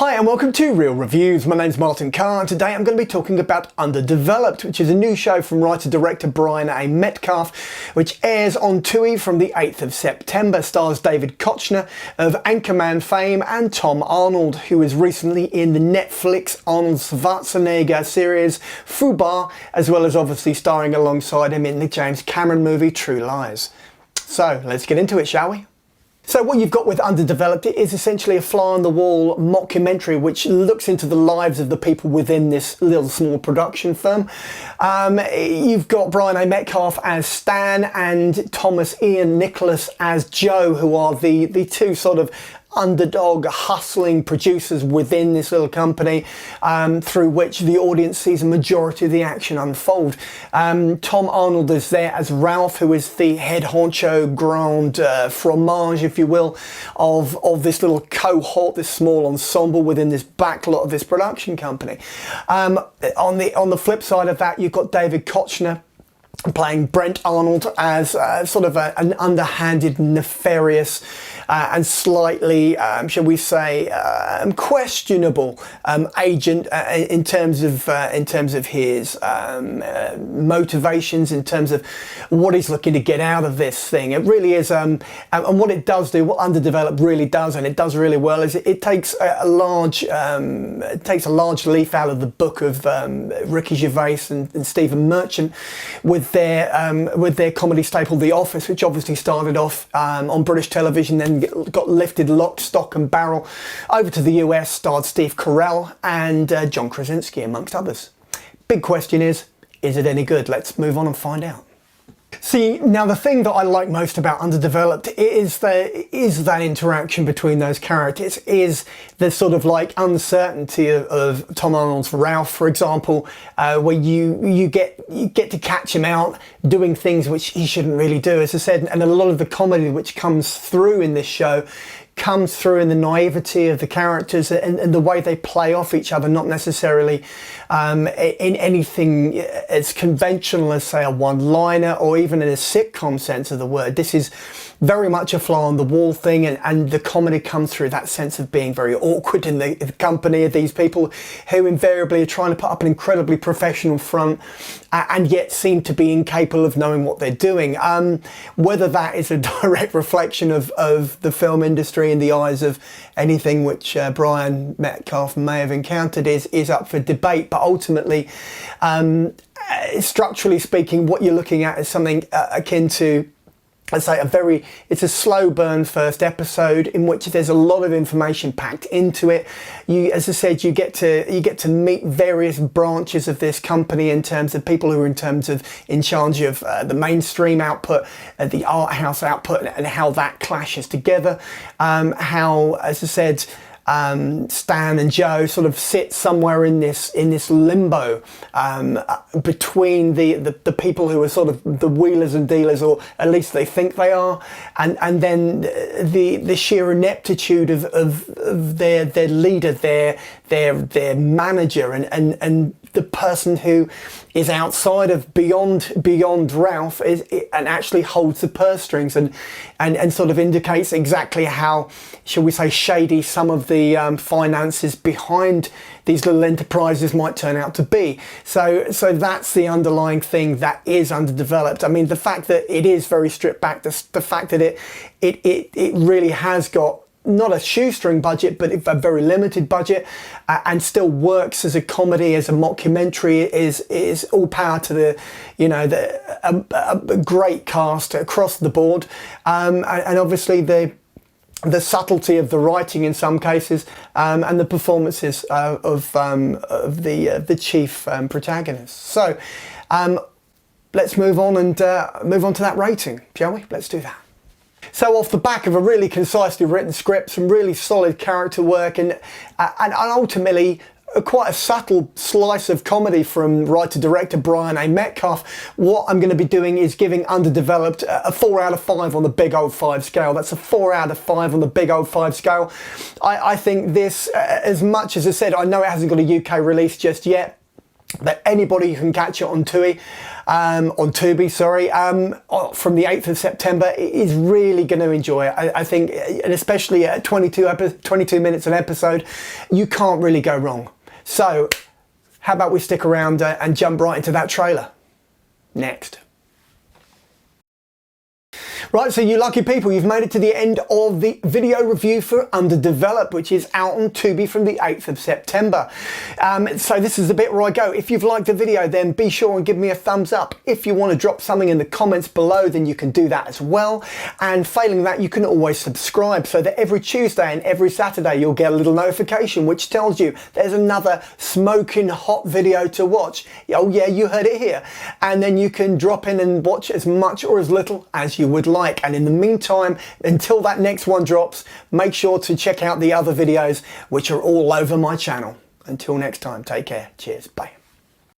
Hi and welcome to Real Reviews. My name's Martin Carr and today I'm going to be talking about Underdeveloped, which is a new show from writer-director Brian A. Metcalf, which airs on Tubi from the 8th of September. Stars David Koechner of Anchorman fame and Tom Arnold, who was recently in the Netflix Arnold Schwarzenegger series Fubar, as well as obviously starring alongside him in the James Cameron movie True Lies. So let's get into it, shall we? So what you've got with Underdeveloped is essentially a fly-on-the-wall mockumentary which looks into the lives of the people within this little small production firm. You've got Brian A. Metcalf as Stan and Thomas Ian Nicholas as Joe, who are the two sort of underdog hustling producers within this little company, through which the audience sees a majority of the action unfold. Tom Arnold is there as Ralph, who is the head honcho grand fromage, if you will, of this little cohort, this small ensemble within this backlot of this production company. On the flip side of that, you've got David Koechner playing Brent Arnold as sort of an underhanded, nefarious and slightly, shall we say, questionable agent in terms of his motivations, in terms of what he's looking to get out of this thing. It really is, and what it does do, what Underdeveloped really does, and it does really well, is it takes a large leaf out of the book of Ricky Gervais and Stephen Merchant with their comedy staple The Office, which obviously started off on British television, then got lifted lock, stock and barrel over to the US, starred Steve Carell and John Krasinski amongst others. Big question is it any good? Let's move on and find out. See, now the thing that I like most about Underdeveloped is that interaction between those characters, is the sort of like uncertainty of Tom Arnold's Ralph, for example, where you get to catch him out doing things which he shouldn't really do, as I said, and a lot of the comedy which comes through in this show comes through in the naivety of the characters and the way they play off each other, not necessarily in anything as conventional as, say, a one-liner or even in a sitcom sense of the word. This is very much a fly-on-the-wall thing, and the comedy comes through that sense of being very awkward in the company of these people who invariably are trying to put up an incredibly professional front and yet seem to be incapable of knowing what they're doing. Whether that is a direct reflection of the film industry in the eyes of anything which Brian Metcalf may have encountered is up for debate, but ultimately, structurally speaking, what you're looking at is something akin to, I'd say, it's a slow burn first episode in which there's a lot of information packed into it. As I said, you get to meet various branches of this company in terms of people who are in charge of the mainstream output, the art house output, and how that clashes together. How, as I said, Stan and Joe sort of sit somewhere in this limbo between the people who are sort of the wheelers and dealers, or at least they think they are, and then the sheer ineptitude of their leader, their manager, and the person who is outside of beyond Ralph and actually holds the purse strings and sort of indicates exactly how, shall we say, shady some of the finances behind these little enterprises might turn out to be. So that's the underlying thing that is Underdeveloped. I mean, the fact that it is very stripped back, the fact that it really has got not a shoestring budget, but a very limited budget, and still works as a comedy, as a mockumentary, is all power to a great cast across the board, and obviously the subtlety of the writing in some cases, and the performances of the chief protagonists. So let's move on to that rating, shall we? Let's do that. So off the back of a really concisely written script, some really solid character work, and ultimately quite a subtle slice of comedy from writer-director Brian A. Metcalf, what I'm going to be doing is giving Underdeveloped a 4 out of 5 on the big old 5 scale. That's a 4 out of 5 on the big old 5 scale. I think this, as much as I said, I know it hasn't got a UK release just yet, But anybody can catch it on Tubi, from the 8th of September is really going to enjoy it. I think, and especially at 22 minutes an episode, you can't really go wrong. So how about we stick around and jump right into that trailer? Next. Right, so you lucky people, you've made it to the end of the video review for Underdeveloped, which is out on Tubi from the 8th of September. So this is the bit where I go. If you've liked the video, then be sure and give me a thumbs up. If you want to drop something in the comments below, then you can do that as well. And failing that, you can always subscribe so that every Tuesday and every Saturday you'll get a little notification which tells you there's another smoking hot video to watch. Oh yeah, you heard it here. And then you can drop in and watch as much or as little as you would like. And in the meantime, until that next one drops, make sure to check out the other videos which are all over my channel. Until next time, take care. Cheers. Bye.